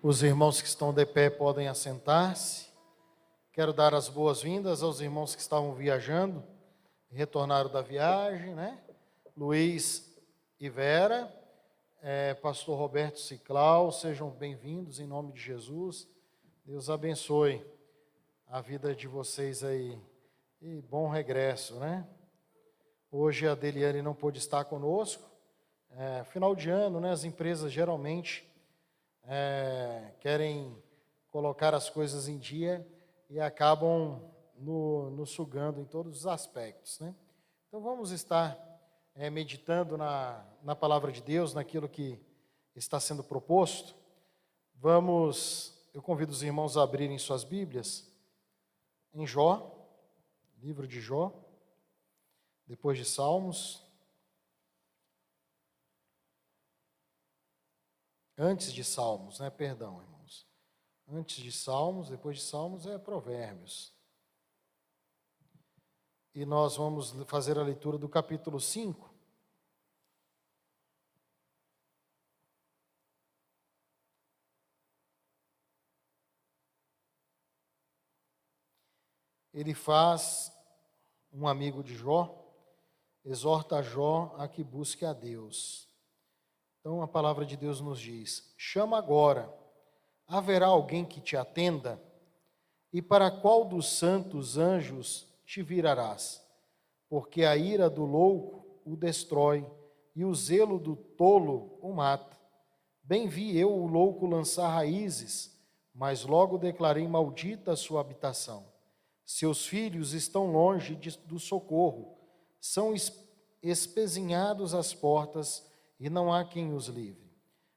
Os irmãos que estão de pé podem assentar-se. Quero dar as boas-vindas aos irmãos que estavam viajando, retornaram da viagem, né? Luiz e Vera, pastor Roberto Ciclau, sejam bem-vindos em nome de Jesus. Deus abençoe a vida de vocês aí e bom regresso, né? Hoje a Deliane não pôde estar conosco. Final de ano, né? As empresas geralmente querem colocar as coisas em dia e acabam nos sugando em todos os aspectos, né? Então vamos estar meditando na palavra de Deus, naquilo que está sendo proposto. Eu convido os irmãos a abrirem suas Bíblias em Jó, livro de Jó, depois de Salmos. Antes de Salmos, né? Perdão, irmãos. Antes de Salmos, depois de Salmos é Provérbios. E nós vamos fazer a leitura do capítulo 5. Ele faz um amigo de Jó, exorta Jó a que busque a Deus. Então a palavra de Deus nos diz: chama agora, haverá alguém que te atenda? E para qual dos santos anjos te virarás? Porque a ira do louco o destrói, e o zelo do tolo o mata. Bem vi eu o louco lançar raízes, mas logo declarei maldita a sua habitação. Seus filhos estão longe do socorro, são espezinhados às portas, e não há quem os livre.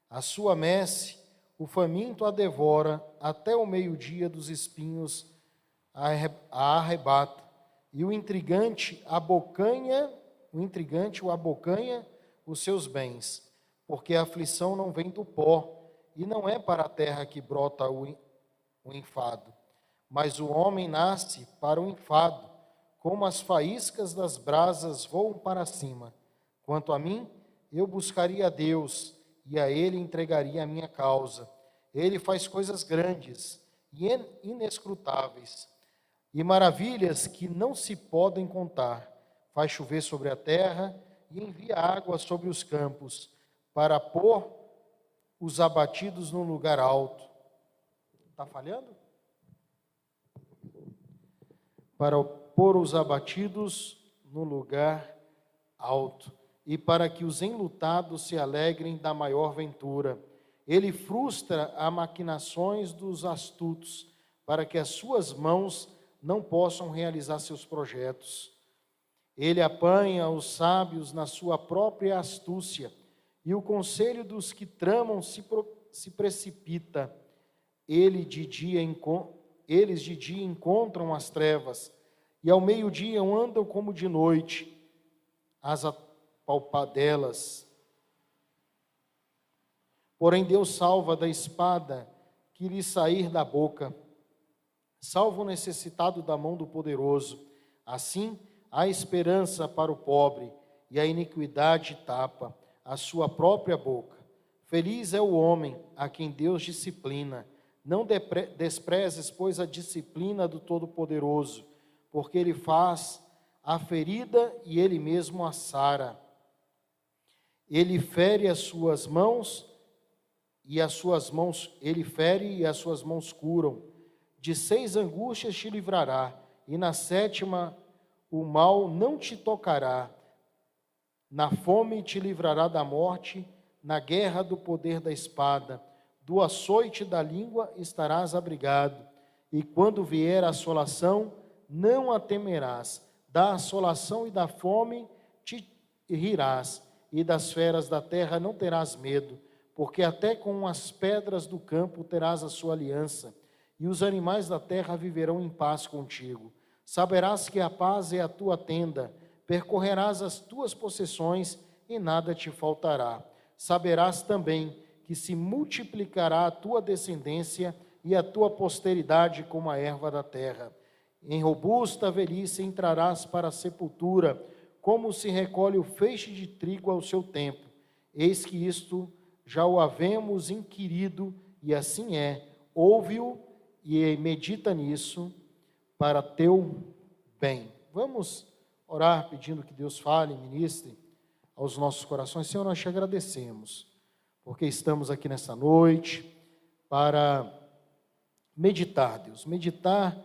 A sua messe, o faminto a devora, até o meio-dia dos espinhos a arrebata, e o intrigante o abocanha os seus bens, porque a aflição não vem do pó, e não é para a terra que brota o enfado, mas o homem nasce para o enfado, como as faíscas das brasas voam para cima. Quanto a mim, eu buscaria a Deus, e a Ele entregaria a minha causa. Ele faz coisas grandes e inescrutáveis, e maravilhas que não se podem contar. Faz chover sobre a terra e envia água sobre os campos, para pôr os abatidos no lugar alto. Está falhando? Para pôr os abatidos no lugar alto, e para que os enlutados se alegrem da maior ventura. Ele frustra as maquinações dos astutos, para que as suas mãos não possam realizar seus projetos. Ele apanha os sábios na sua própria astúcia, e o conselho dos que tramam se precipita. Eles de dia encontram as trevas, e ao meio-dia andam como de noite. As palpadelas. Porém Deus salva da espada que lhe sair da boca, salva o necessitado da mão do poderoso. Assim há esperança para o pobre, e a iniquidade tapa a sua própria boca. Feliz é o homem a quem Deus disciplina. Não desprezes, pois, a disciplina do Todo-Poderoso, porque ele faz a ferida e ele mesmo a sara. Ele fere as suas mãos, e as suas mãos, ele fere e as suas mãos curam. De 6 angústias te livrará, e na 7ª o mal não te tocará. Na fome te livrará da morte, na guerra do poder da espada. Do açoite da língua estarás abrigado, e quando vier a assolação, não a temerás. Da assolação e da fome te rirás, e das feras da terra não terás medo, porque até com as pedras do campo terás a sua aliança, e os animais da terra viverão em paz contigo. Saberás que a paz é a tua tenda, percorrerás as tuas possessões e nada te faltará. Saberás também que se multiplicará a tua descendência e a tua posteridade como a erva da terra. Em robusta velhice entrarás para a sepultura, como se recolhe o feixe de trigo ao seu tempo. Eis que isto já o havemos inquirido, e assim é. Ouve-o e medita nisso para teu bem. Vamos orar pedindo que Deus fale, ministre aos nossos corações. Senhor, nós te agradecemos, porque estamos aqui nessa noite para meditar, Deus, meditar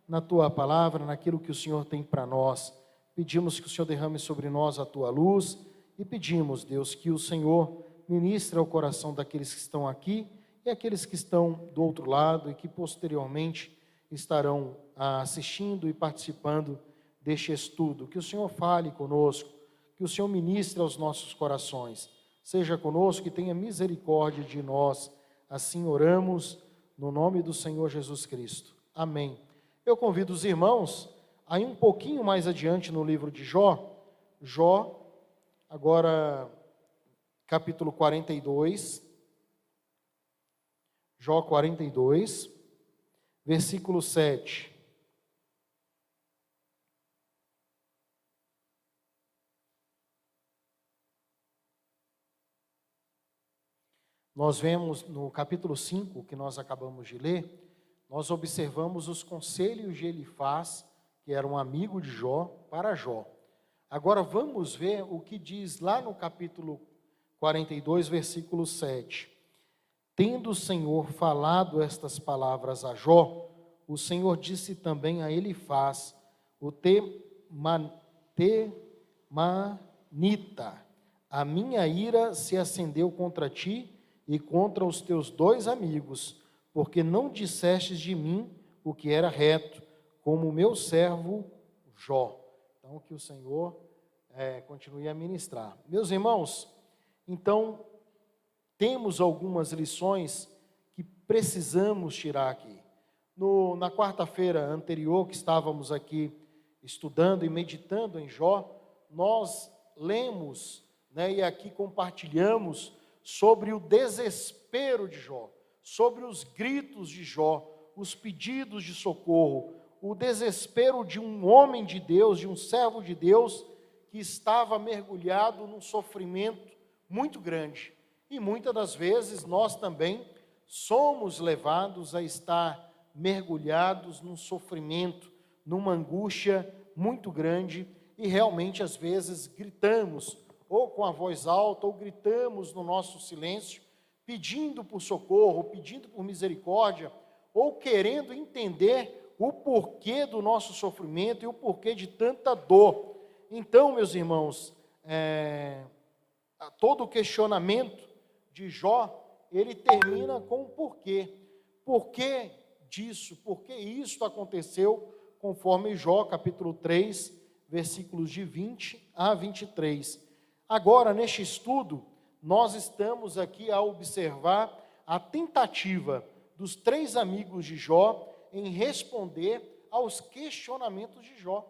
na tua palavra, naquilo que o Senhor tem para nós. Pedimos que o Senhor derrame sobre nós a tua luz e pedimos, Deus, que o Senhor ministre ao coração daqueles que estão aqui e aqueles que estão do outro lado e que posteriormente estarão assistindo e participando deste estudo. Que o Senhor fale conosco, que o Senhor ministre aos nossos corações. Seja conosco e tenha misericórdia de nós. Assim oramos no nome do Senhor Jesus Cristo. Amém. Eu convido os irmãos a ir um pouquinho mais adiante no livro de Jó. Jó, agora capítulo 42. Jó 42, versículo 7. Nós vemos no capítulo 5, que nós acabamos de ler, nós observamos os conselhos de Elifaz, que era um amigo de Jó, para Jó. Agora vamos ver o que diz lá no capítulo 42, versículo 7. Tendo o Senhor falado estas palavras a Jó, o Senhor disse também a Elifaz, o Temanita: a minha ira se acendeu contra ti e contra os teus dois amigos, porque não dissestes de mim o que era reto, como o meu servo Jó. Então, que o Senhor continue a ministrar. Meus irmãos, então, temos algumas lições que precisamos tirar aqui. Na quarta-feira anterior, que estávamos aqui estudando e meditando em Jó, nós lemos, e aqui compartilhamos sobre o desespero de Jó, sobre os gritos de Jó, os pedidos de socorro, o desespero de um homem de Deus, de um servo de Deus, que estava mergulhado num sofrimento muito grande. E muitas das vezes nós também somos levados a estar mergulhados num sofrimento, numa angústia muito grande, e realmente às vezes gritamos, ou com a voz alta, ou gritamos no nosso silêncio, pedindo por socorro, pedindo por misericórdia, ou querendo entender o porquê do nosso sofrimento e o porquê de tanta dor. Então, meus irmãos, todo o questionamento de Jó, ele termina com o porquê. Por que disso? Por que isto aconteceu? Conforme Jó, capítulo 3, versículos de 20 a 23. Agora, neste estudo, nós estamos aqui a observar a tentativa dos três amigos de Jó em responder aos questionamentos de Jó.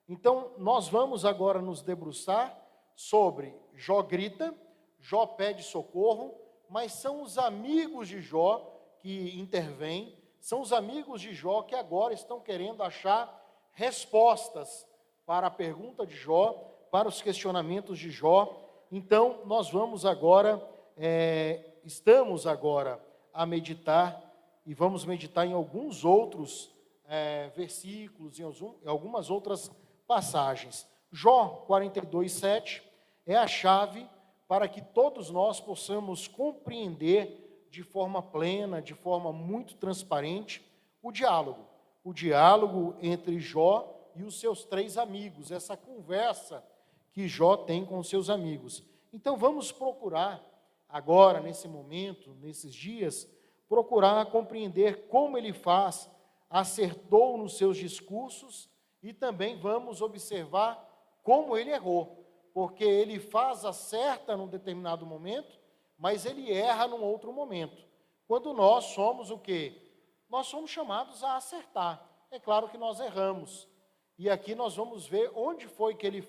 Então, nós vamos agora nos debruçar sobre Jó grita, Jó pede socorro, mas são os amigos de Jó que intervêm, são os amigos de Jó que agora estão querendo achar respostas para a pergunta de Jó, para os questionamentos de Jó. Então, nós vamos agora, estamos agora a meditar, e vamos meditar em alguns outros versículos, em algumas outras passagens. Jó 42, 7 é a chave para que todos nós possamos compreender de forma plena, de forma muito transparente, o diálogo entre Jó e os seus três amigos, essa conversa que Jó tem com os seus amigos. Então vamos procurar agora, nesse momento, nesses dias, procurar compreender como ele acertou nos seus discursos, e também vamos observar como ele errou, porque ele acerta num determinado momento, mas ele erra num outro momento. Quando nós somos o quê? Nós somos chamados a acertar. É claro que nós erramos. E aqui nós vamos ver onde foi que ele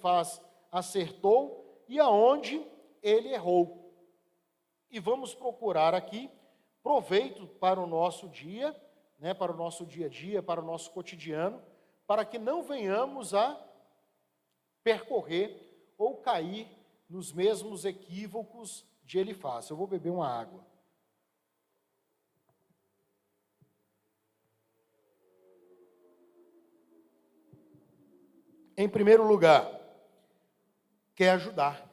acertou e aonde ele errou. E vamos procurar aqui proveito para o nosso dia, para o nosso dia a dia, para o nosso cotidiano, para que não venhamos a percorrer ou cair nos mesmos equívocos de Elifaz. Eu vou beber uma água. Em primeiro lugar, quer ajudar.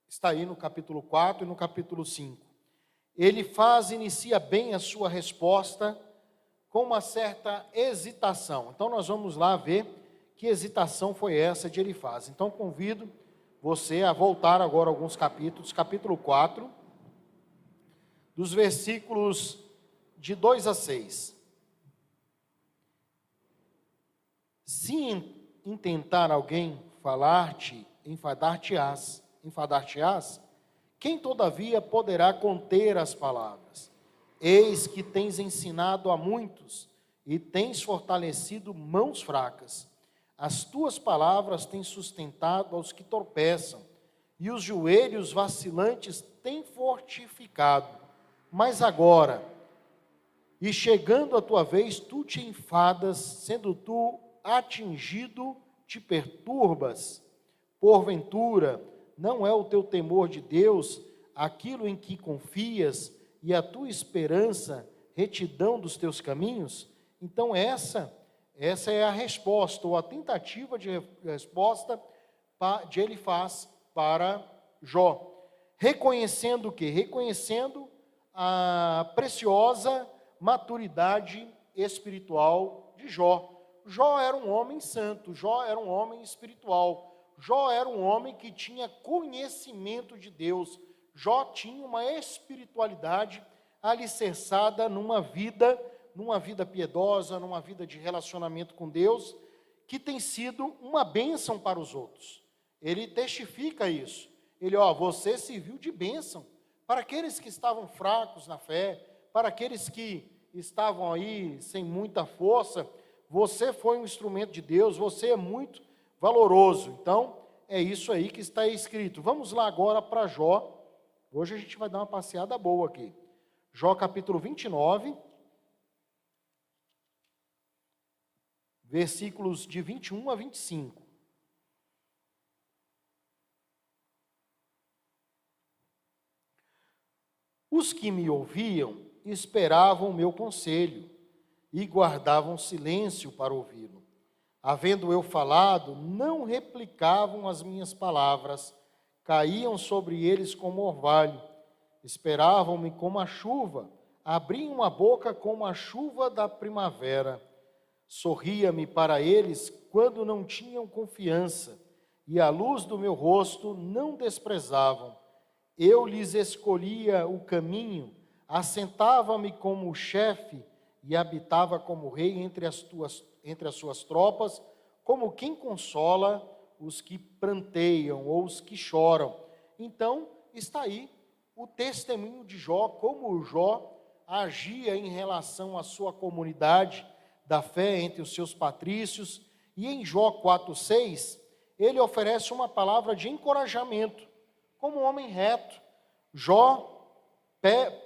Está aí no capítulo 4 e no capítulo 5. Elifaz inicia bem a sua resposta com uma certa hesitação. Então nós vamos lá ver que hesitação foi essa de Elifaz. Então convido você a voltar agora alguns capítulos, capítulo 4, dos versículos de 2 a 6. Se intentar alguém falar-te, enfadar-te-ás, quem todavia poderá conter as palavras? Eis que tens ensinado a muitos e tens fortalecido mãos fracas. As tuas palavras têm sustentado aos que tropeçam, e os joelhos vacilantes têm fortificado. Mas agora, e chegando a tua vez, tu te enfadas, sendo tu atingido, te perturbas. Porventura, não é o teu temor de Deus aquilo em que confias, e a tua esperança, retidão dos teus caminhos? Então essa é a resposta, ou a tentativa de resposta de Elifaz para Jó. Reconhecendo o quê? Reconhecendo a preciosa maturidade espiritual de Jó. Jó era um homem santo, Jó era um homem espiritual, Jó era um homem que tinha conhecimento de Deus, Jó tinha uma espiritualidade alicerçada numa vida piedosa, numa vida de relacionamento com Deus, que tem sido uma bênção para os outros. Ele testifica isso. Ele, você serviu de bênção para aqueles que estavam fracos na fé, para aqueles que estavam aí sem muita força. Você foi um instrumento de Deus, você é muito valoroso. Então, é isso aí que está escrito. Vamos lá agora para Jó. Hoje a gente vai dar uma passeada boa aqui. Jó capítulo 29, versículos de 21 a 25. Os que me ouviam esperavam o meu conselho e guardavam silêncio para ouvi-lo. Havendo eu falado, não replicavam as minhas palavras, caíam sobre eles como orvalho, esperavam-me como a chuva, abriam a boca como a chuva da primavera. Sorria-me para eles quando não tinham confiança, e a luz do meu rosto não desprezavam. Eu lhes escolhia o caminho, assentava-me como chefe e habitava como rei entre as suas tropas, como quem consola os que pranteiam ou os que choram. Então, está aí o testemunho de Jó, como Jó agia em relação à sua comunidade da fé entre os seus patrícios. E em Jó 4:6, ele oferece uma palavra de encorajamento. Como um homem reto, Jó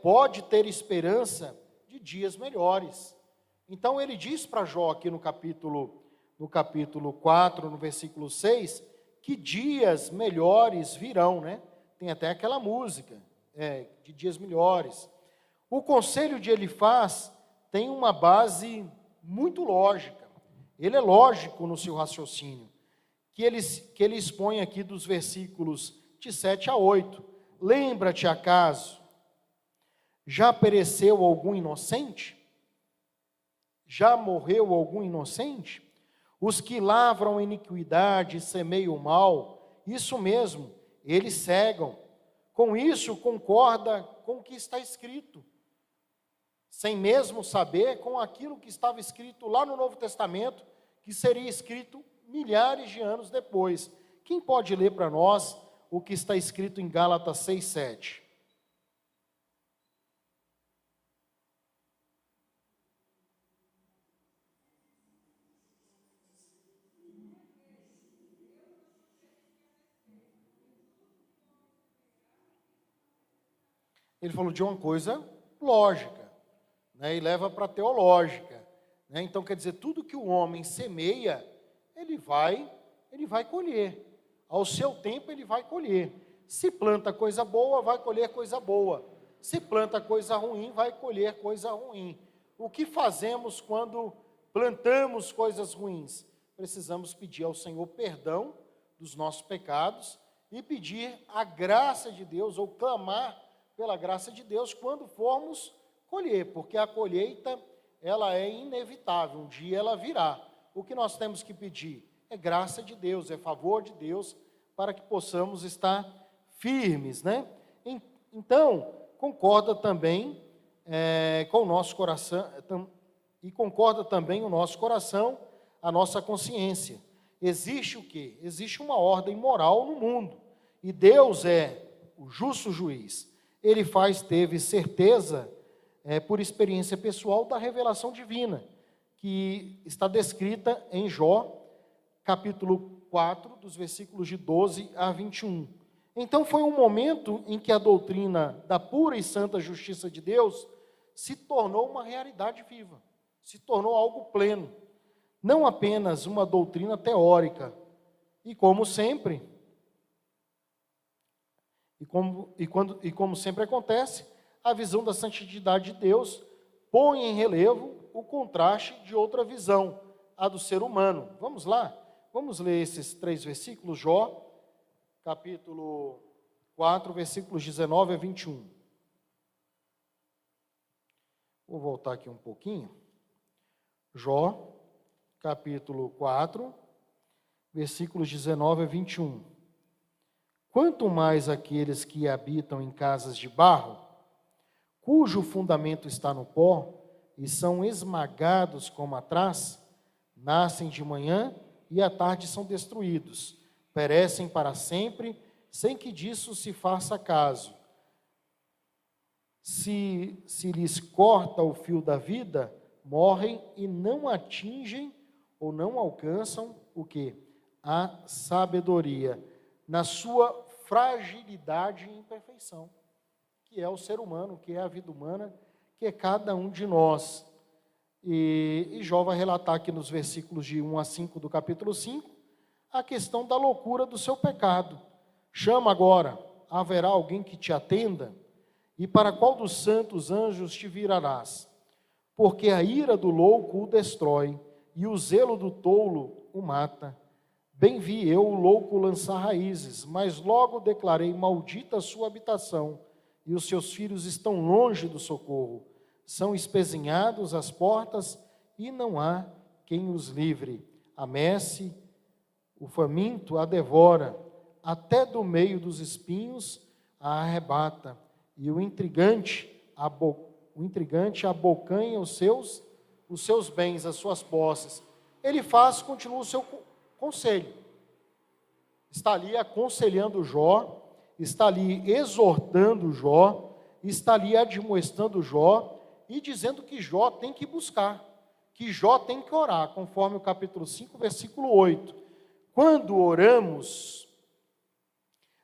pode ter esperança de dias melhores. Então ele diz para Jó aqui no capítulo 4, no versículo 6, que dias melhores virão, né? Tem até aquela música, de dias melhores. O conselho de Elifaz tem uma base muito lógica. Ele é lógico no seu raciocínio, que ele expõe aqui dos versículos de 7 a 8. Lembra-te acaso, já pereceu algum inocente? Já morreu algum inocente? Os que lavram iniquidade e semeiam o mal, isso mesmo, eles cegam. Com isso concorda com o que está escrito, sem mesmo saber com aquilo que estava escrito lá no Novo Testamento, que seria escrito milhares de anos depois. Quem pode ler para nós o que está escrito em Gálatas 6:7? Ele falou de uma coisa lógica, né, e leva para a teológica, né? Então, quer dizer, tudo que o homem semeia, ele vai colher. Ao seu tempo, ele vai colher. Se planta coisa boa, vai colher coisa boa. Se planta coisa ruim, vai colher coisa ruim. O que fazemos quando plantamos coisas ruins? precisamos pedir ao Senhor perdão dos nossos pecados e pedir a graça de Deus, ou clamar pela graça de Deus quando formos colher, porque a colheita, ela é inevitável, um dia ela virá. O que nós temos que pedir é graça de Deus, é favor de Deus, para que possamos estar firmes, né? Então, concorda também com o nosso coração, e concorda também o nosso coração, a nossa consciência. Existe o quê? Existe uma ordem moral no mundo, e Deus é o justo juiz. Ele teve certeza, por experiência pessoal, da revelação divina, que está descrita em Jó, capítulo 4, dos versículos de 12 a 21. Então foi um momento em que a doutrina da pura e santa justiça de Deus se tornou uma realidade viva, se tornou algo pleno, não apenas uma doutrina teórica. E como sempre, como sempre acontece, a visão da santidade de Deus põe em relevo o contraste de outra visão, a do ser humano. Vamos lá? Vamos ler esses 3 versículos, Jó, capítulo 4, versículos 19 a 21. Vou voltar aqui um pouquinho. Jó, capítulo 4, versículos 19 a 21. Quanto mais aqueles que habitam em casas de barro, cujo fundamento está no pó, e são esmagados como a traça, nascem de manhã e à tarde são destruídos, perecem para sempre, sem que disso se faça caso. Se lhes corta o fio da vida, morrem e não atingem ou não alcançam o quê? A sabedoria, na sua fragilidade e imperfeição, que é o ser humano, que é a vida humana, que é cada um de nós. E Jó vai relatar aqui nos versículos de 1 a 5 do capítulo 5, a questão da loucura do seu pecado. Chama agora, haverá alguém que te atenda? E para qual dos santos anjos te virarás? Porque a ira do louco o destrói, e o zelo do tolo o mata. Bem vi eu o louco lançar raízes, mas logo declarei maldita a sua habitação, e os seus filhos estão longe do socorro. São espezinhados as portas, e não há quem os livre. A messe, o faminto a devora, até do meio dos espinhos a arrebata, e o intrigante abocanha os seus bens, as suas posses. Ele continua o seu conselho. Está ali aconselhando Jó, está ali exortando Jó, está ali admoestando Jó e dizendo que Jó tem que buscar, que Jó tem que orar, conforme o capítulo 5, versículo 8. Quando oramos,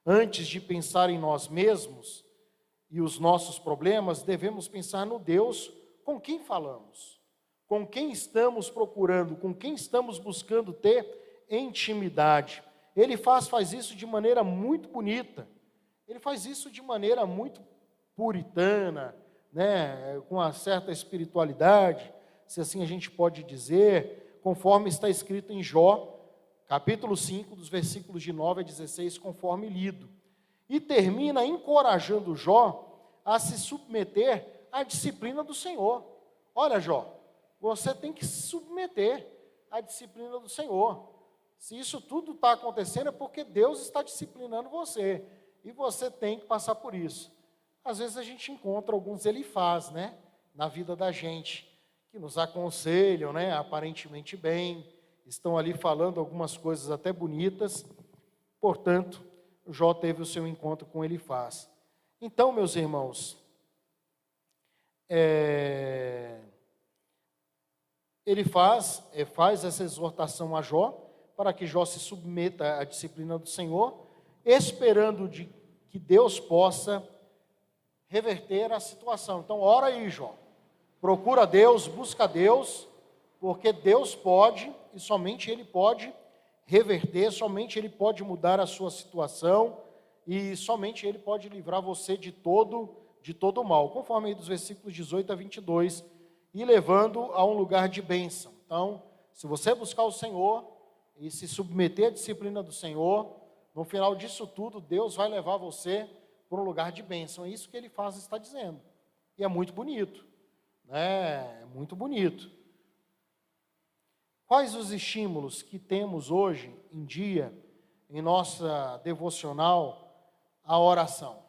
antes de pensar em nós mesmos e os nossos problemas, devemos pensar no Deus com quem falamos, com quem estamos procurando, com quem estamos buscando ter intimidade. Ele faz isso de maneira muito bonita, ele faz isso de maneira muito puritana, né, com uma certa espiritualidade, se assim a gente pode dizer, conforme está escrito em Jó, capítulo 5, dos versículos de 9 a 16, conforme lido. E termina encorajando Jó a se submeter à disciplina do Senhor. Olha, Jó, você tem que se submeter à disciplina do Senhor. Se isso tudo está acontecendo é porque Deus está disciplinando você, e você tem que passar por isso. Às vezes a gente encontra alguns Elifaz, né, na vida da gente, que nos aconselham, né, aparentemente bem, estão ali falando algumas coisas até bonitas. Portanto, Jó teve o seu encontro com Elifaz. Então, meus irmãos, ele faz essa exortação a Jó, para que Jó se submeta à disciplina do Senhor, esperando que Deus possa reverter a situação. Então, ora aí, Jó, procura Deus, busca Deus, porque Deus pode, e somente Ele pode reverter, somente Ele pode mudar a sua situação, e somente Ele pode livrar você de todo o mal, conforme aí dos versículos 18 a 22, e levando a um lugar de bênção. Então, se você buscar o Senhor, e se submeter à disciplina do Senhor, no final disso tudo, Deus vai levar você para um lugar de bênção. É isso que Elifaz está dizendo. E é muito bonito, né? É muito bonito. Quais os estímulos que temos hoje em dia, em nossa devocional, à oração?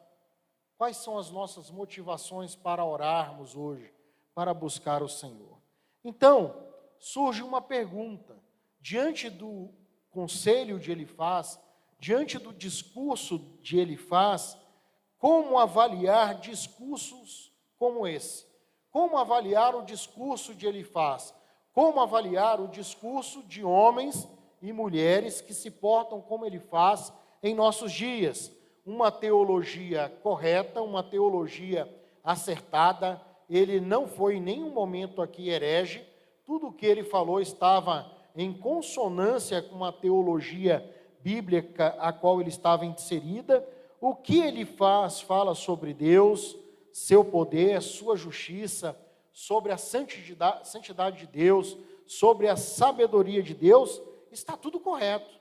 Quais são as nossas motivações para orarmos hoje, para buscar o Senhor? Então, surge uma pergunta, diante do conselho de Elifaz, diante do discurso de Elifaz, como avaliar discursos como esse? Como avaliar o discurso de Elifaz? Como avaliar o discurso de homens e mulheres que se portam como Elifaz em nossos dias? Uma teologia correta, uma teologia acertada. Ele não foi em nenhum momento aqui herege. Tudo o que ele falou estava em consonância com a teologia bíblica a qual ele estava inserida. O que ele fala sobre Deus, seu poder, sua justiça, sobre a santidade de Deus, sobre a sabedoria de Deus, está tudo correto.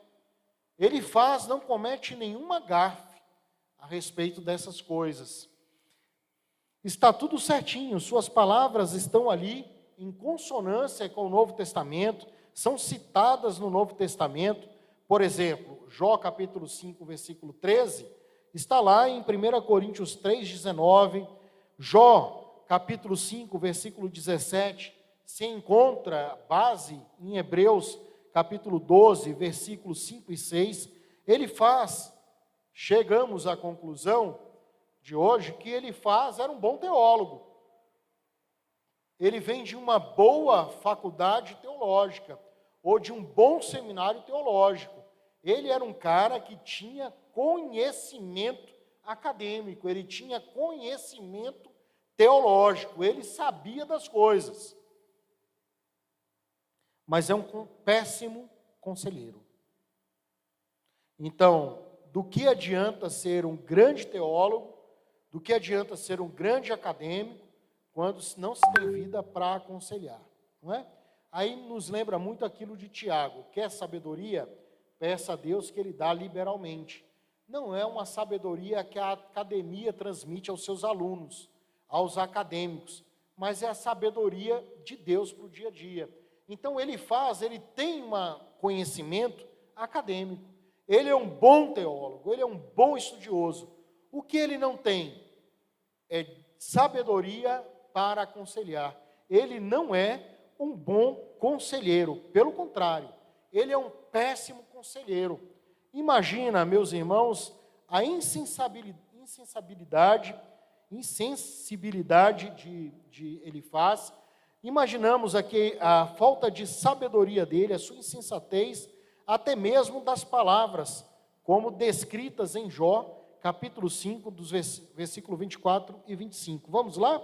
Elifaz não comete nenhuma gafe a respeito dessas coisas. Está tudo certinho, suas palavras estão ali em consonância com o Novo Testamento, são citadas no Novo Testamento. Por exemplo, Jó capítulo 5, versículo 13, está lá em 1 Coríntios 3,19, Jó capítulo 5, versículo 17, se encontra base em Hebreus capítulo 12, versículos 5 e 6, chegamos à conclusão de hoje que Elifaz era um bom teólogo. Ele vem de uma boa faculdade teológica, ou de um bom seminário teológico. Ele era um cara que tinha conhecimento acadêmico, ele tinha conhecimento teológico, ele sabia das coisas. Mas é um péssimo conselheiro. Então, do que adianta ser um grande teólogo, do que adianta ser um grande acadêmico, quando não se tem vida para aconselhar, não é? Aí nos lembra muito aquilo de Tiago: quer sabedoria? Peça a Deus que Ele dá liberalmente. Não é uma sabedoria que a academia transmite aos seus alunos, aos acadêmicos, mas é a sabedoria de Deus para o dia a dia. Então ele tem um conhecimento acadêmico, ele é um bom teólogo, ele é um bom estudioso. O que ele não tem é sabedoria para aconselhar. Ele não é um bom conselheiro, pelo contrário, ele é um péssimo conselheiro. Imagina, meus irmãos, a insensibilidade de Elifaz. Imaginamos aqui a falta de sabedoria dele, a sua insensatez, até mesmo das palavras, como descritas em Jó, capítulo 5, dos versículos 24 e 25. Vamos lá?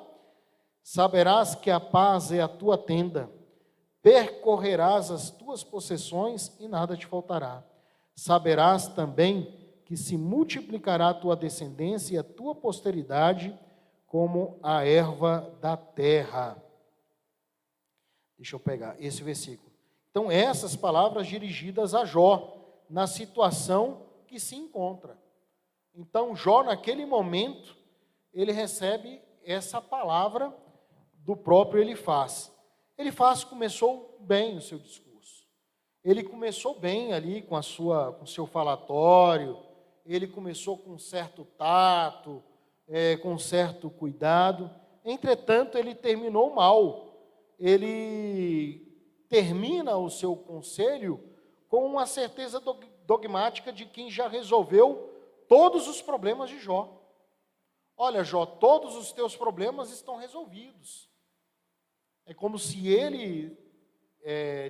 Saberás que a paz é a tua tenda, percorrerás as tuas possessões e nada te faltará. Saberás também que se multiplicará a tua descendência e a tua posteridade como a erva da terra. Deixa eu pegar esse versículo. Então, essas palavras dirigidas a Jó, na situação que se encontra. Então, Jó, naquele momento, ele recebe essa palavra do próprio Elifaz. Elifaz começou bem o seu discurso. Ele começou bem ali com o seu falatório, ele começou com certo tato, com certo cuidado. Entretanto, ele terminou mal. Ele termina o seu conselho com uma certeza dogmática de quem já resolveu todos os problemas de Jó. Olha, Jó, todos os teus problemas estão resolvidos. É como se ele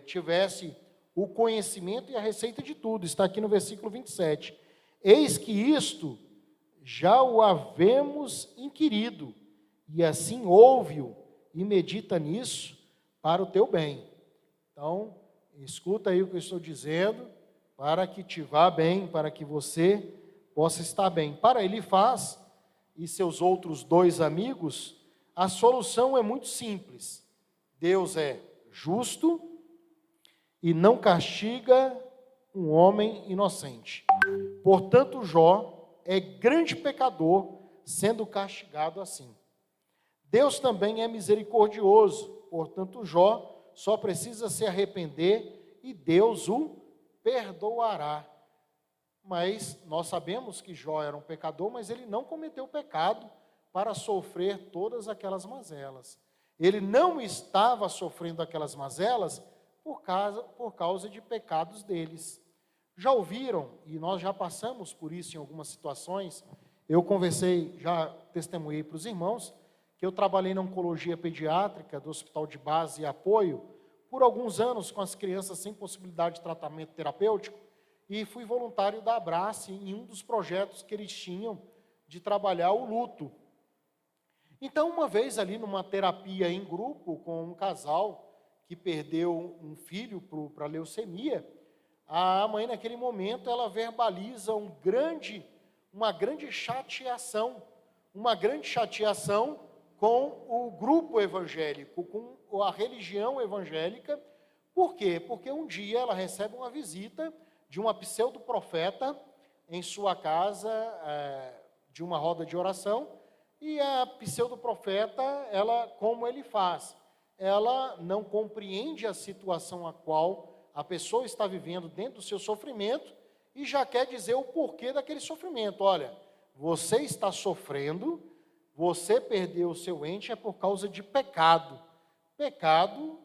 tivesse o conhecimento e a receita de tudo. Está aqui no versículo 27. Eis que isto já o havemos inquirido, e assim ouve-o e medita nisso para o teu bem. Então, escuta aí o que eu estou dizendo, para que te vá bem, para que você possa estar bem. Para Elifaz e seus outros dois amigos, a solução é muito simples. Deus é justo e não castiga um homem inocente. Portanto, Jó é grande pecador, sendo castigado assim. Deus também é misericordioso, portanto, Jó só precisa se arrepender e Deus o perdoará. Mas nós sabemos que Jó era um pecador, mas ele não cometeu pecado para sofrer todas aquelas mazelas. Ele não estava sofrendo aquelas mazelas por causa de pecados deles. Já ouviram, e nós já passamos por isso em algumas situações, eu conversei, já testemunhei para os irmãos, que eu trabalhei na oncologia pediátrica do Hospital de Base e Apoio por alguns anos com as crianças sem possibilidade de tratamento terapêutico e fui voluntário da Abrace em um dos projetos que eles tinham de trabalhar o luto. Então, uma vez ali numa terapia em grupo com um casal que perdeu um filho para leucemia, a mãe naquele momento ela verbaliza uma grande chateação com o grupo evangélico, com a religião evangélica. Por quê? Porque um dia ela recebe uma visita de uma pseudo-profeta em sua casa, de uma roda de oração, e a pseudo-profeta, ela, como ele faz? Ela não compreende a situação a qual a pessoa está vivendo dentro do seu sofrimento e já quer dizer o porquê daquele sofrimento. Olha, você está sofrendo, você perdeu o seu ente é por causa de pecado. Pecado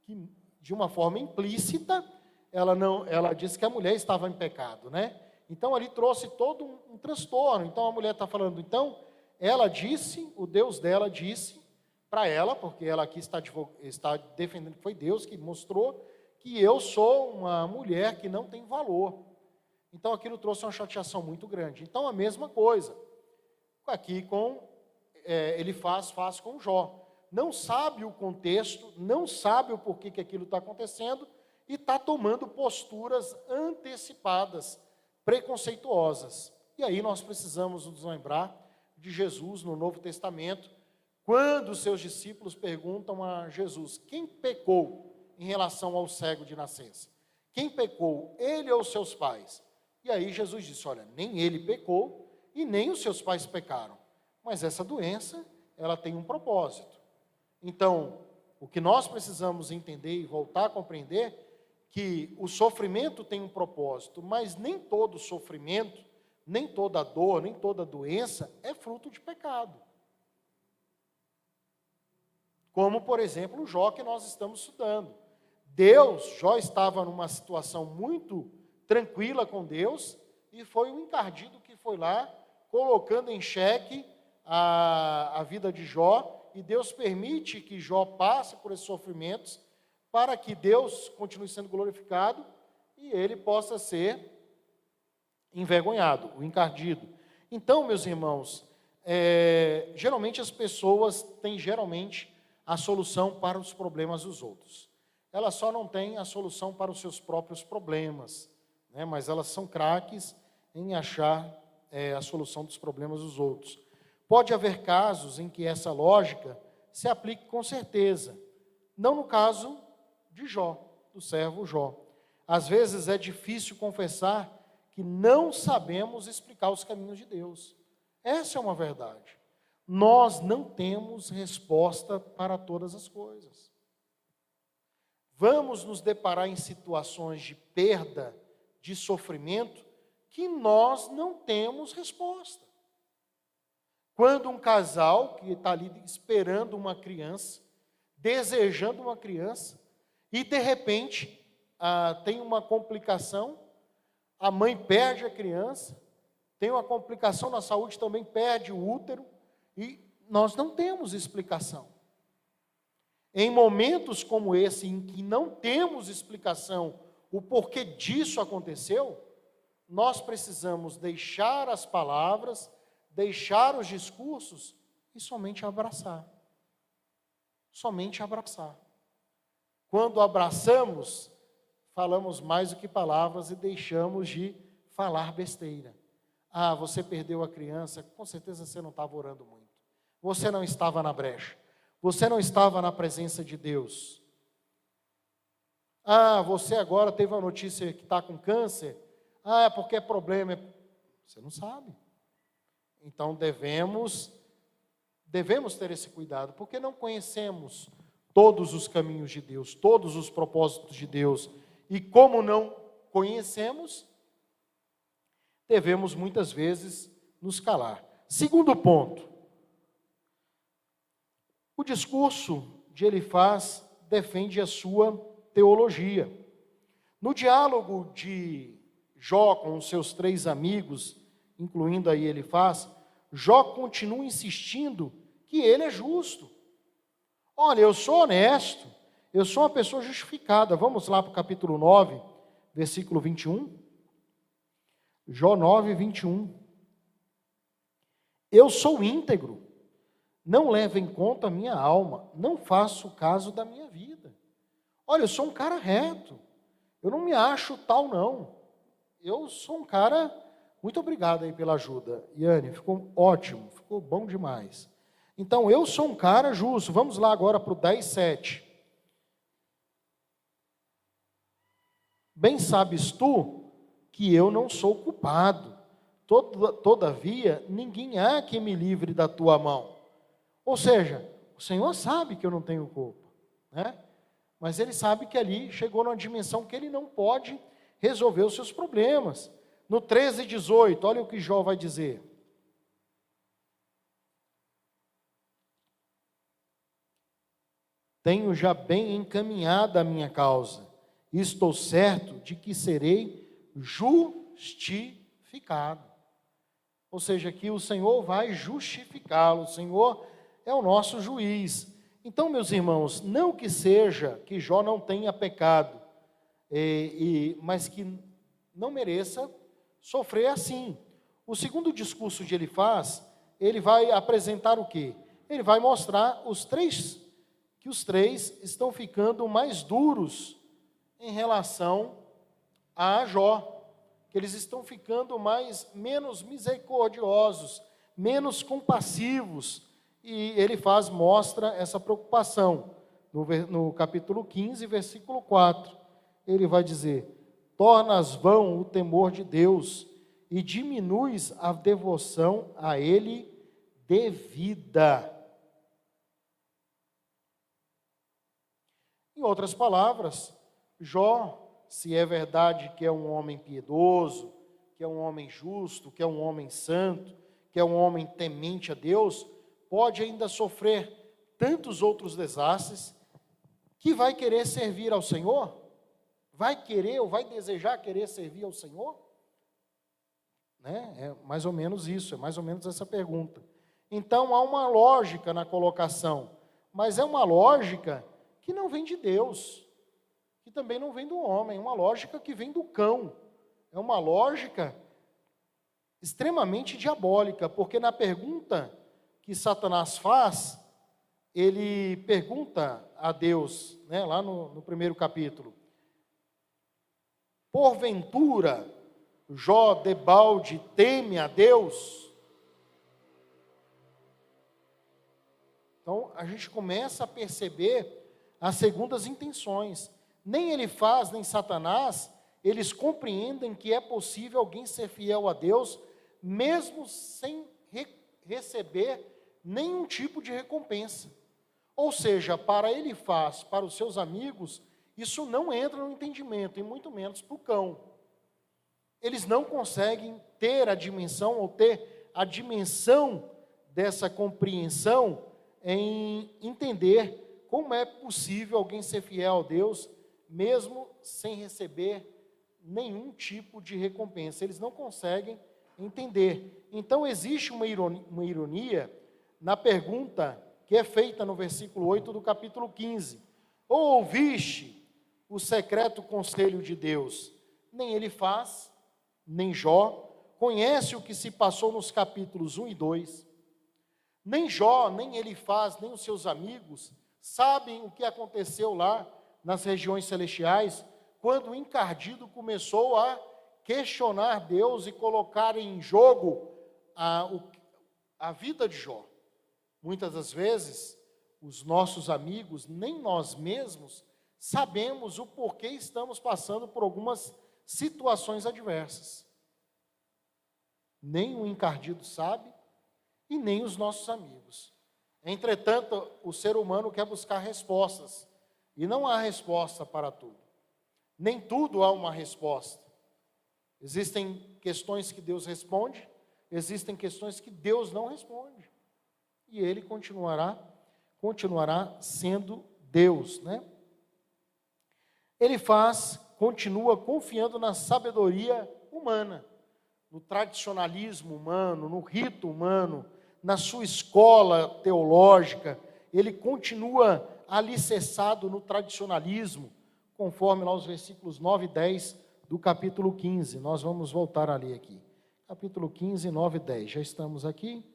que, de uma forma implícita, ela disse que a mulher estava em pecado, né? Então, ali trouxe todo um transtorno. Então, a mulher está falando, então, ela disse, o Deus dela disse para ela, porque ela aqui está defendendo que foi Deus que mostrou que eu sou uma mulher que não tem valor. Então, aquilo trouxe uma chateação muito grande. Então, a mesma coisa. Aqui ele faz com Jó. Não sabe o contexto, não sabe o porquê que aquilo está acontecendo e está tomando posturas antecipadas, preconceituosas. E aí nós precisamos nos lembrar de Jesus no Novo Testamento, quando os seus discípulos perguntam a Jesus, quem pecou em relação ao cego de nascença? Quem pecou, ele ou seus pais? E aí Jesus disse, olha, nem ele pecou e nem os seus pais pecaram. Mas essa doença, ela tem um propósito. Então, o que nós precisamos entender e voltar a compreender, que o sofrimento tem um propósito, mas nem todo sofrimento, nem toda dor, nem toda doença é fruto de pecado. Como, por exemplo, o Jó que nós estamos estudando. Jó estava numa situação muito tranquila com Deus, e foi o encardido que foi lá, colocando em xeque a vida de Jó, e Deus permite que Jó passe por esses sofrimentos, para que Deus continue sendo glorificado, e ele possa ser envergonhado, o encardido. Então, meus irmãos, geralmente as pessoas têm a solução para os problemas dos outros. Elas só não têm a solução para os seus próprios problemas, né? Mas elas são craques em achar a solução dos problemas dos outros. Pode haver casos em que essa lógica se aplique com certeza, não no caso de Jó, do servo Jó. Às vezes é difícil confessar que não sabemos explicar os caminhos de Deus. Essa é uma verdade. Nós não temos resposta para todas as coisas. Vamos nos deparar em situações de perda, de sofrimento, que nós não temos resposta. Quando um casal que está ali esperando uma criança, desejando uma criança, e de repente tem uma complicação, a mãe perde a criança, tem uma complicação na saúde, também perde o útero, e nós não temos explicação. Em momentos como esse, em que não temos explicação o porquê disso aconteceu, nós precisamos deixar as palavras, deixar os discursos e somente abraçar. Somente abraçar. Quando abraçamos, falamos mais do que palavras e deixamos de falar besteira. Ah, você perdeu a criança, com certeza você não estava orando muito. Você não estava na brecha. Você não estava na presença de Deus. Ah, você agora teve a notícia que está com câncer. Ah, é porque é problema. Você não sabe. Então devemos ter esse cuidado, porque não conhecemos todos os caminhos de Deus, todos os propósitos de Deus. E como não conhecemos, devemos muitas vezes nos calar. Segundo ponto, o discurso de Elifaz defende a sua teologia. No diálogo de Jó com os seus 3 amigos, incluindo aí Elifaz, Jó continua insistindo que ele é justo. Olha, eu sou honesto, eu sou uma pessoa justificada. Vamos lá para o capítulo 9, versículo 21. Jó 9, 21. Eu sou íntegro, não levo em conta a minha alma, não faço caso da minha vida. Olha, eu sou um cara reto, eu não me acho tal não. Eu sou um cara, muito obrigado aí pela ajuda, Iane, ficou ótimo, ficou bom demais. Então, eu sou um cara justo. Vamos lá agora para o 10, 7. Bem sabes tu que eu não sou culpado, todavia ninguém há que me livre da tua mão. Ou seja, o Senhor sabe que eu não tenho culpa, né? Mas Ele sabe que ali chegou numa dimensão que Ele não pode resolver os seus problemas. No 13, 18, olha o que Jó vai dizer. Tenho já bem encaminhada a minha causa, e estou certo de que serei justificado. Ou seja, que o Senhor vai justificá-lo, o Senhor é o nosso juiz. Então, meus irmãos, não que seja que Jó não tenha pecado, mas que não mereça sofrer assim. O segundo discurso de Elifaz, ele vai apresentar o quê? Ele vai mostrar que os 3 estão ficando mais duros em relação a Jó, que eles estão ficando menos misericordiosos, menos compassivos, e Elifaz mostra essa preocupação. No capítulo 15, versículo 4, ele vai dizer: tornas vão o temor de Deus, e diminuis a devoção a Ele devida. Em outras palavras, Jó, se é verdade que é um homem piedoso, que é um homem justo, que é um homem santo, que é um homem temente a Deus, pode ainda sofrer tantos outros desastres, que vai querer servir ao Senhor? Vai querer ou vai desejar querer servir ao Senhor? Né? É mais ou menos isso, é mais ou menos essa pergunta. Então há uma lógica na colocação, mas é uma lógica que não vem de Deus, que também não vem do homem, é uma lógica que vem do cão, é uma lógica extremamente diabólica, porque na pergunta que Satanás faz, ele pergunta a Deus, né, lá no primeiro capítulo: porventura Jó debalde teme a Deus? Então a gente começa a perceber as segundas intenções. Nem Elifaz, nem Satanás, eles compreendem que é possível alguém ser fiel a Deus, mesmo sem receber nenhum tipo de recompensa. Ou seja, para Elifaz, para os seus amigos, isso não entra no entendimento, e muito menos para o cão. Eles não conseguem ter a dimensão, ou ter a dimensão dessa compreensão em entender como é possível alguém ser fiel a Deus, mesmo sem receber nenhum tipo de recompensa. Eles não conseguem entender. Então, existe uma ironia na pergunta que é feita no versículo 8 do capítulo 15. Ou ouviste o secreto conselho de Deus? Nem Elifaz, nem Jó conhece o que se passou nos capítulos 1 e 2. Nem Jó, nem Elifaz, nem os seus amigos sabem o que aconteceu lá nas regiões celestiais, quando o encardido começou a questionar Deus e colocar em jogo a vida de Jó. Muitas das vezes, os nossos amigos, nem nós mesmos, sabemos o porquê estamos passando por algumas situações adversas. Nem o encardido sabe e nem os nossos amigos. Entretanto, o ser humano quer buscar respostas e não há resposta para tudo. Nem tudo há uma resposta. Existem questões que Deus responde, existem questões que Deus não responde. E Ele continuará sendo Deus, né? Elifaz continua confiando na sabedoria humana, no tradicionalismo humano, no rito humano, na sua escola teológica. Ele continua alicerçado no tradicionalismo, conforme lá os versículos 9 e 10 do capítulo 15. Nós vamos voltar a ler aqui. Capítulo 15, 9 e 10. Já estamos aqui.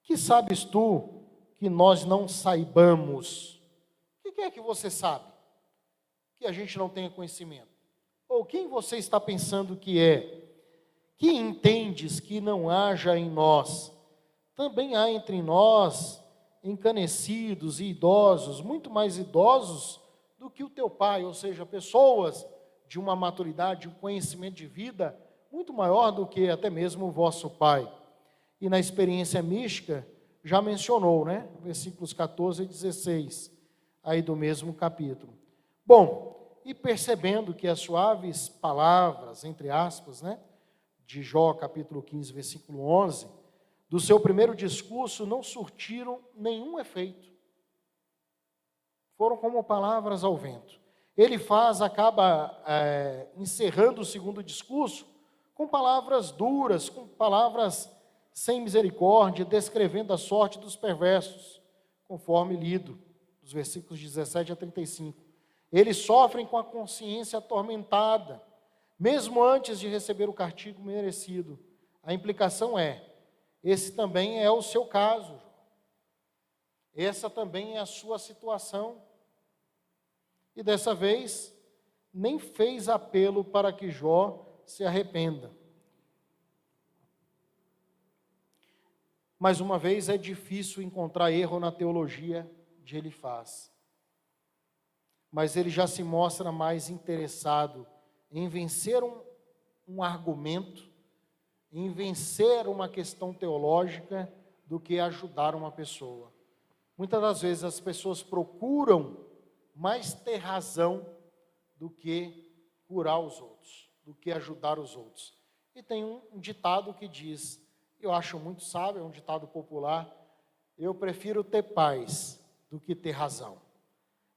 Que sabes tu que nós não saibamos? O que é que você sabe que a gente não tenha conhecimento? Ou quem você está pensando que é? Que entendes que não haja em nós? Também há entre nós encanecidos e idosos, muito mais idosos do que o teu pai, ou seja, pessoas de uma maturidade, um conhecimento de vida muito maior do que até mesmo o vosso pai. E na experiência mística, já mencionou, né? Versículos 14 e 16, aí do mesmo capítulo. Bom, e percebendo que as suaves palavras, entre aspas, né? De Jó, capítulo 15, versículo 11, do seu primeiro discurso não surtiram nenhum efeito. Foram como palavras ao vento. Elifaz acaba encerrando o segundo discurso com palavras duras, com palavras sem misericórdia, descrevendo a sorte dos perversos, conforme lido, dos versículos 17 a 35. Eles sofrem com a consciência atormentada, mesmo antes de receber o castigo merecido. A implicação é, esse também é o seu caso, essa também é a sua situação. E dessa vez, nem fez apelo para que Jó se arrependa. Mais uma vez, é difícil encontrar erro na teologia de Elifaz. Mas ele já se mostra mais interessado em vencer um argumento, em vencer uma questão teológica, do que ajudar uma pessoa. Muitas das vezes as pessoas procuram mais ter razão do que curar os outros, do que ajudar os outros. E tem um ditado que diz, eu acho muito sábio, é um ditado popular, eu prefiro ter paz do que ter razão.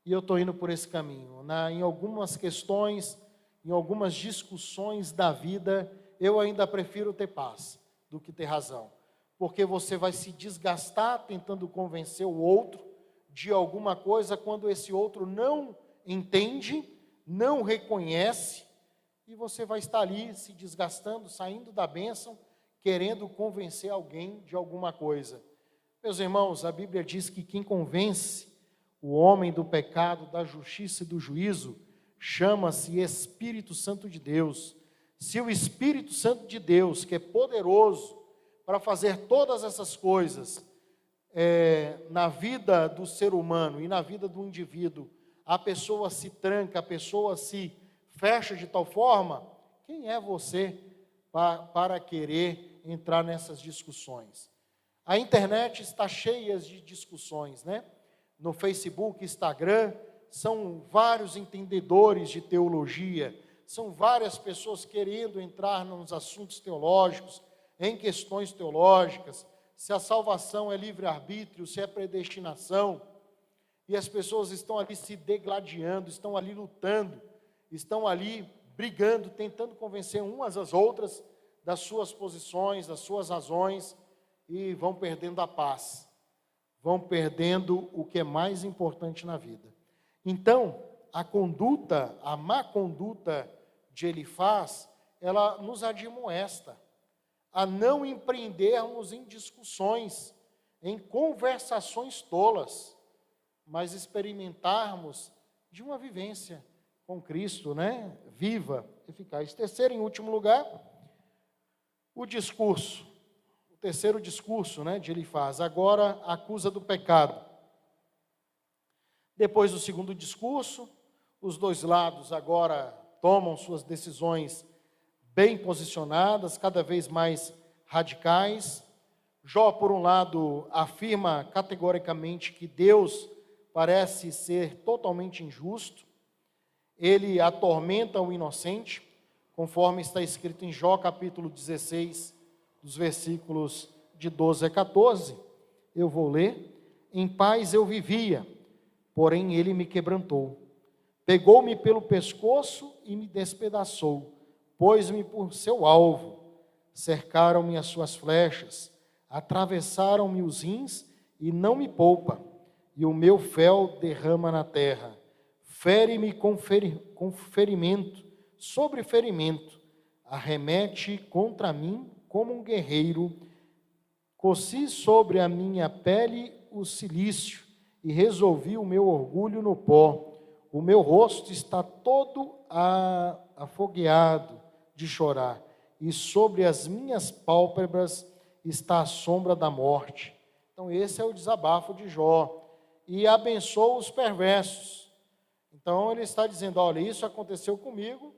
E eu estou indo por esse caminho. Em algumas questões, em algumas discussões da vida, eu ainda prefiro ter paz do que ter razão. Porque você vai se desgastar tentando convencer o outro de alguma coisa, quando esse outro não entende, não reconhece, e você vai estar ali se desgastando, saindo da bênção, querendo convencer alguém de alguma coisa. Meus irmãos, a Bíblia diz que quem convence o homem do pecado, da justiça e do juízo, chama-se Espírito Santo de Deus. Se o Espírito Santo de Deus, que é poderoso para fazer todas essas coisas, na vida do ser humano e na vida do indivíduo, a pessoa se tranca, a pessoa se fecha de tal forma, quem é você para querer entrar nessas discussões? A internet está cheia de discussões, né? No Facebook, Instagram, são vários entendedores de teologia, são várias pessoas querendo entrar nos assuntos teológicos, em questões teológicas, se a salvação é livre-arbítrio, se é predestinação, e as pessoas estão ali se degladiando, estão ali lutando, estão ali brigando, tentando convencer umas às outras das suas posições, das suas razões, e vão perdendo a paz, vão perdendo o que é mais importante na vida. Então, a má conduta de Elifaz, ela nos admoesta a não empreendermos em discussões, em conversações tolas, mas experimentarmos de uma vivência com Cristo, né? Viva, eficaz. Terceiro e último lugar, o terceiro discurso, né, de Elifaz, agora acusa do pecado. Depois do segundo discurso, Os dois lados agora tomam suas decisões bem posicionadas, cada vez mais radicais. Jó, por um lado, afirma categoricamente que Deus parece ser totalmente injusto. Ele atormenta o inocente, conforme está escrito em Jó, capítulo 16, dos versículos de 12 a 14. Eu vou ler. Em paz eu vivia, porém ele me quebrantou. Pegou-me pelo pescoço e me despedaçou, pôs-me por seu alvo. Cercaram-me as suas flechas, atravessaram-me os rins e não me poupa. E o meu fel derrama na terra. Fere-me com ferimento, sobre ferimento. Arremete contra mim como um guerreiro. Coci sobre a minha pele o cilício e resolvi o meu orgulho no pó. O meu rosto está todo afogueado de chorar, e sobre as minhas pálpebras está a sombra da morte. Então esse é o desabafo de Jó. E abençoa os perversos. Então ele está dizendo, olha, isso aconteceu comigo,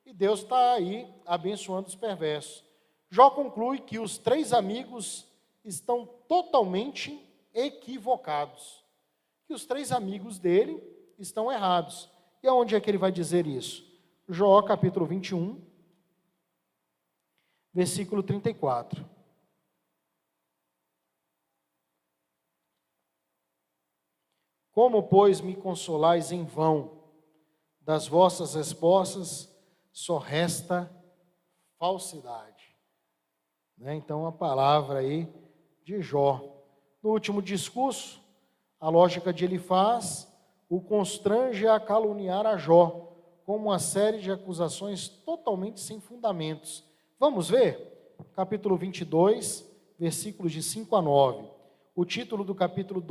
e Deus está aí abençoando os perversos. Jó conclui que os três amigos estão totalmente equivocados, que os três amigos dele estão errados. E aonde é que ele vai dizer isso? Jó, capítulo 21, versículo 34. Como, pois, me consolais em vão? Das vossas respostas só resta falsidade. Então, a palavra aí de Jó. No último discurso, a lógica de Elifaz o constrange a caluniar a Jó, com uma série de acusações totalmente sem fundamentos. Vamos ver? Capítulo 22, versículos de 5 a 9. O título do capítulo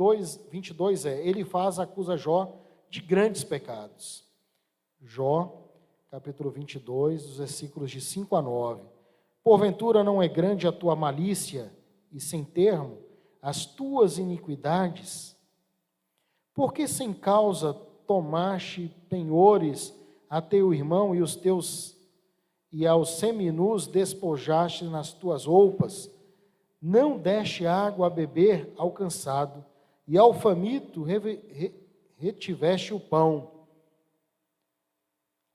22 é Elifaz acusa Jó de grandes pecados. Jó, capítulo 22, os versículos de 5 a 9. Porventura não é grande a tua malícia e sem termo as tuas iniquidades? Porque sem causa tomaste penhores a teu irmão e aos seminus despojaste nas tuas roupas? Não deste água a beber ao cansado, e ao faminto retiveste o pão.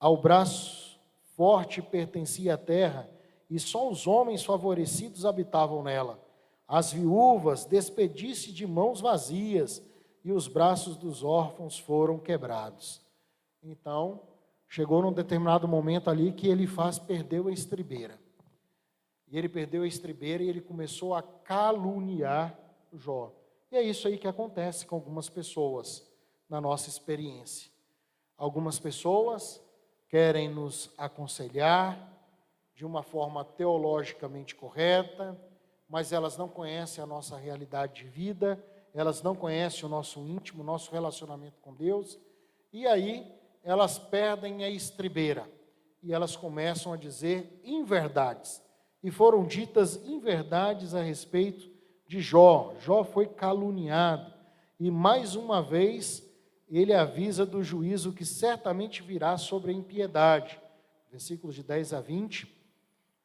Ao braço forte pertencia a terra, e só os homens favorecidos habitavam nela. As viúvas despediste de mãos vazias, e os braços dos órfãos foram quebrados. Então, chegou num determinado momento ali que Elifaz perdeu a estribeira. E ele perdeu a estribeira e ele começou a caluniar Jó. E é isso aí que acontece com algumas pessoas na nossa experiência. Algumas pessoas querem nos aconselhar de uma forma teologicamente correta, mas elas não conhecem a nossa realidade de vida, elas não conhecem o nosso íntimo, o nosso relacionamento com Deus, e aí elas perdem a estribeira, e elas começam a dizer inverdades, e foram ditas inverdades a respeito de Jó. Jó foi caluniado, e mais uma vez ele avisa do juízo que certamente virá sobre a impiedade, versículos de 10 a 20,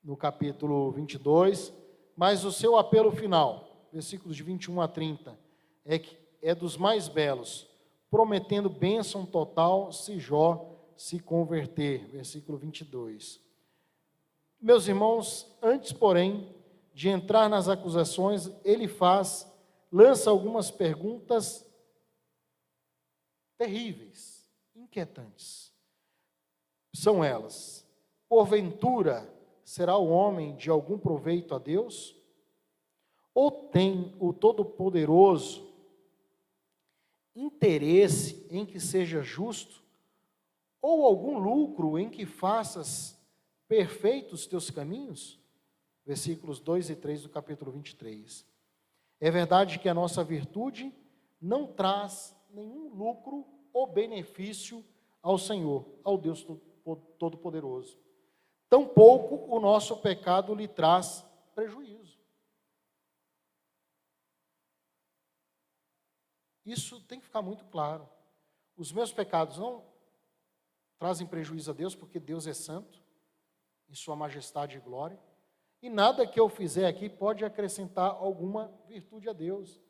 no capítulo 22, mas o seu apelo final, versículos de 21 a 30, é dos mais belos, prometendo bênção total se Jó se converter. Versículo 22. Meus irmãos, antes, porém, de entrar nas acusações, lança algumas perguntas terríveis, inquietantes. São elas: porventura será o homem de algum proveito a Deus? Ou tem o Todo-Poderoso interesse em que seja justo? Ou algum lucro em que faças perfeitos teus caminhos? Versículos 2 e 3 do capítulo 23. É verdade que a nossa virtude não traz nenhum lucro ou benefício ao Senhor, ao Deus Todo-Poderoso. Tampouco o nosso pecado lhe traz prejuízo. Isso tem que ficar muito claro. Os meus pecados trazem prejuízo a Deus, porque Deus é santo, em sua majestade e glória, e nada que eu fizer aqui pode acrescentar alguma virtude a Deus,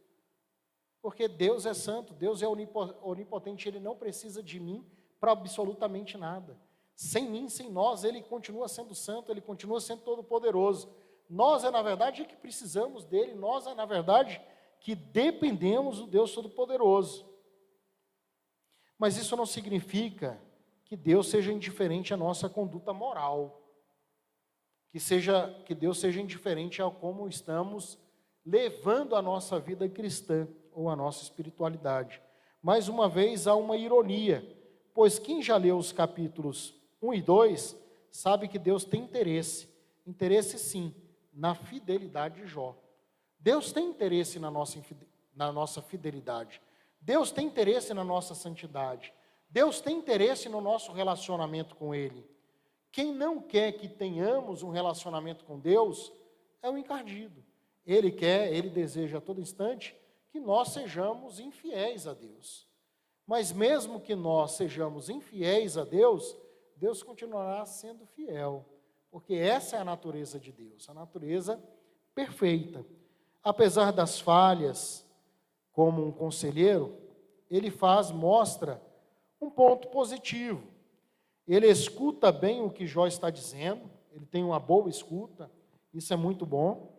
porque Deus é santo, Deus é onipotente, Ele não precisa de mim para absolutamente nada. Sem mim, sem nós, Ele continua sendo santo, Ele continua sendo todo-poderoso. Nós, na verdade, que precisamos dEle, nós, na verdade, que dependemos do Deus Todo-Poderoso. Mas isso não significa que Deus seja indiferente à nossa conduta moral, que Deus seja indiferente a como estamos levando a nossa vida cristã ou a nossa espiritualidade. Mais uma vez, há uma ironia, pois quem já leu os capítulos 1 e 2, sabe que Deus tem interesse sim, na fidelidade de Jó. Deus tem interesse na nossa fidelidade. Deus tem interesse na nossa santidade. Deus tem interesse no nosso relacionamento com Ele. Quem não quer que tenhamos um relacionamento com Deus é o encardido. Ele deseja a todo instante que nós sejamos infiéis a Deus. Mas mesmo que nós sejamos infiéis a Deus, Deus continuará sendo fiel, porque essa é a natureza de Deus, a natureza perfeita. Apesar das falhas, como um conselheiro, ele mostra um ponto positivo. Ele escuta bem o que Jó está dizendo, ele tem uma boa escuta, isso é muito bom.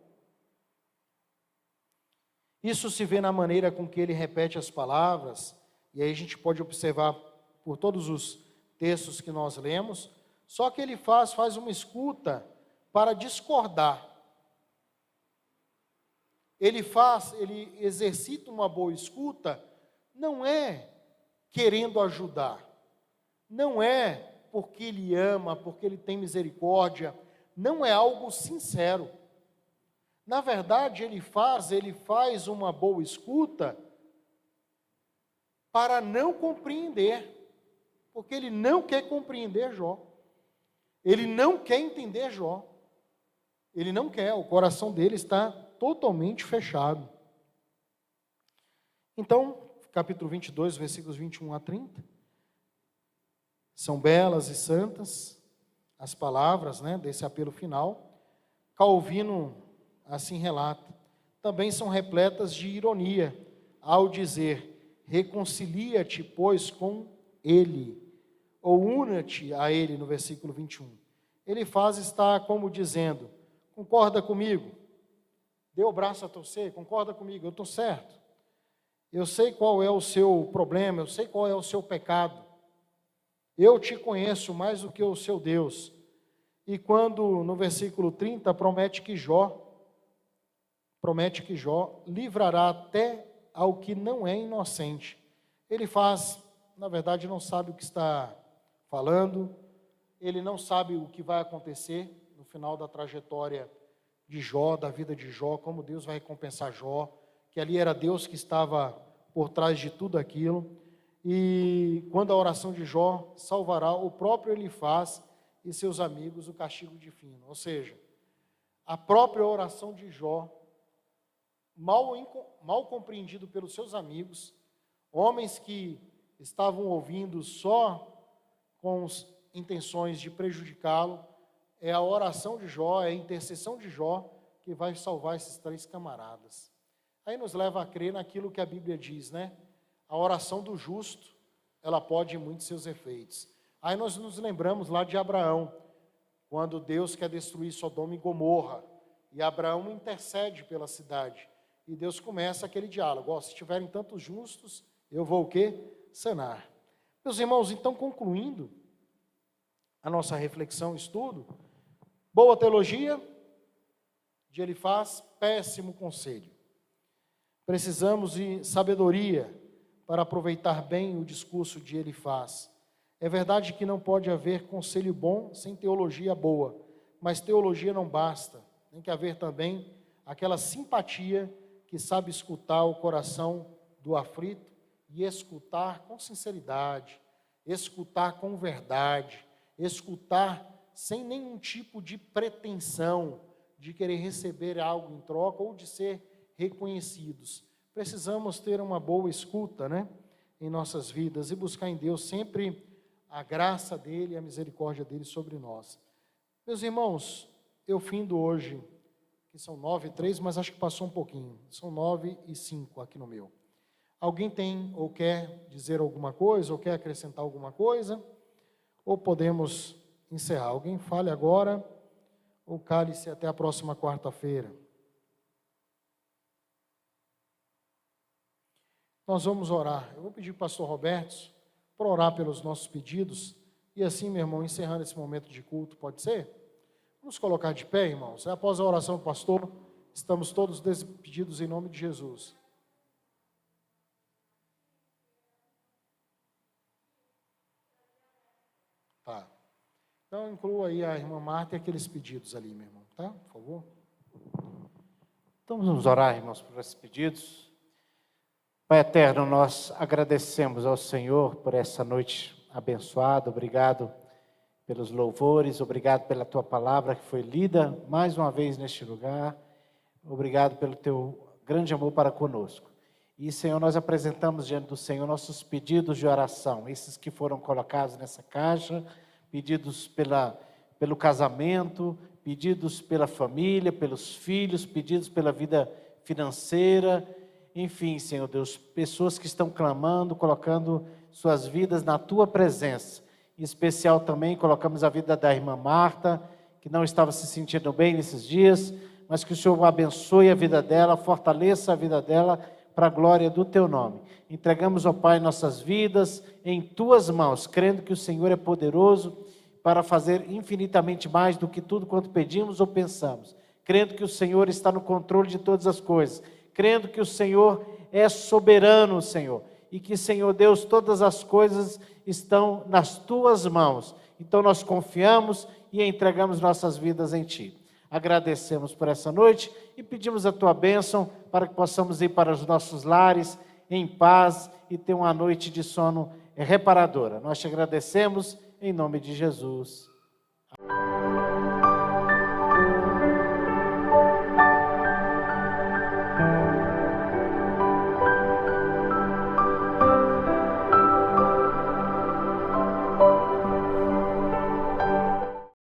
Isso se vê na maneira com que ele repete as palavras, e aí a gente pode observar por todos os textos que nós lemos, só que ele faz uma escuta para discordar. Ele exercita uma boa escuta, não é querendo ajudar, não é porque ele ama, porque ele tem misericórdia, não é algo sincero. Na verdade, ele faz uma boa escuta para não compreender, porque ele não quer compreender Jó. Ele não quer entender Jó. Ele não quer, o coração dele está totalmente fechado. Então, capítulo 22, versículos 21 a 30, são belas e santas as palavras, desse apelo final. Calvino assim relata, também são repletas de ironia, ao dizer, reconcilia-te, pois, com ele, ou una-te a ele, no versículo 21. Ele está como dizendo, concorda comigo? Dê o braço a torcer, concorda comigo, eu estou certo. Eu sei qual é o seu problema, eu sei qual é o seu pecado. Eu te conheço mais do que o seu Deus. E quando, no versículo 30, promete que Jó livrará até ao que não é inocente. Ele na verdade, não sabe o que está falando, ele não sabe o que vai acontecer no final da trajetória de Jó, da vida de Jó, como Deus vai recompensar Jó, que ali era Deus que estava por trás de tudo aquilo. E quando a oração de Jó salvará o próprio Elifaz e seus amigos do castigo divino. Ou seja, a própria oração de Jó, mal compreendido pelos seus amigos, homens que estavam ouvindo só com as intenções de prejudicá-lo, é a oração de Jó, é a intercessão de Jó que vai salvar esses três camaradas. Aí nos leva a crer naquilo que a Bíblia diz, A oração do justo, ela pode muitos seus efeitos. Aí nós nos lembramos lá de Abraão, quando Deus quer destruir Sodoma e Gomorra, e Abraão intercede pela cidade, e Deus começa aquele diálogo, se tiverem tantos justos, eu vou o quê? Sanar. Meus irmãos, então concluindo a nossa reflexão, estudo, boa teologia de Elifaz, péssimo conselho. Precisamos de sabedoria para aproveitar bem o discurso de Elifaz. É verdade que não pode haver conselho bom sem teologia boa, mas teologia não basta. Tem que haver também aquela simpatia que sabe escutar o coração do aflito e escutar com sinceridade, escutar com verdade, escutar sem nenhum tipo de pretensão de querer receber algo em troca ou de ser reconhecidos. Precisamos ter uma boa escuta, em nossas vidas e buscar em Deus sempre a graça dele e a misericórdia dele sobre nós. Meus irmãos, eu findo hoje, que são 9:03, mas acho que passou um pouquinho, são 9:05 aqui no meu. Alguém tem ou quer dizer alguma coisa, ou quer acrescentar alguma coisa? Ou podemos encerrar? Alguém fale agora, ou cale-se até a próxima quarta-feira. Nós vamos orar. Eu vou pedir para o pastor Roberto para orar pelos nossos pedidos, e assim, meu irmão, encerrando esse momento de culto, pode ser? Vamos colocar de pé, irmãos. Após a oração do pastor, estamos todos despedidos em nome de Jesus. Tá. Então, inclua aí a irmã Marta e aqueles pedidos ali, meu irmão, tá? Por favor. Então, vamos orar, irmãos, por esses pedidos. Pai eterno, nós agradecemos ao Senhor por essa noite abençoada. Obrigado pelos louvores, obrigado pela tua palavra que foi lida mais uma vez neste lugar. Obrigado pelo teu grande amor para conosco. E, Senhor, nós apresentamos diante do Senhor nossos pedidos de oração, esses que foram colocados nessa caixa, pedidos pelo casamento, pedidos pela família, pelos filhos, pedidos pela vida financeira. Enfim, Senhor Deus, pessoas que estão clamando, colocando suas vidas na Tua presença. Em especial também colocamos a vida da irmã Marta, que não estava se sentindo bem nesses dias, mas que o Senhor abençoe a vida dela, fortaleça a vida dela para a glória do Teu nome. Entregamos, ó Pai, nossas vidas em Tuas mãos, crendo que o Senhor é poderoso para fazer infinitamente mais do que tudo quanto pedimos ou pensamos. Crendo que o Senhor está no controle de todas as coisas. Crendo que o Senhor é soberano, Senhor, e que, Senhor Deus, todas as coisas estão nas Tuas mãos. Então nós confiamos e entregamos nossas vidas em Ti. Agradecemos por essa noite e pedimos a Tua bênção para que possamos ir para os nossos lares em paz e ter uma noite de sono reparadora. Nós te agradecemos em nome de Jesus.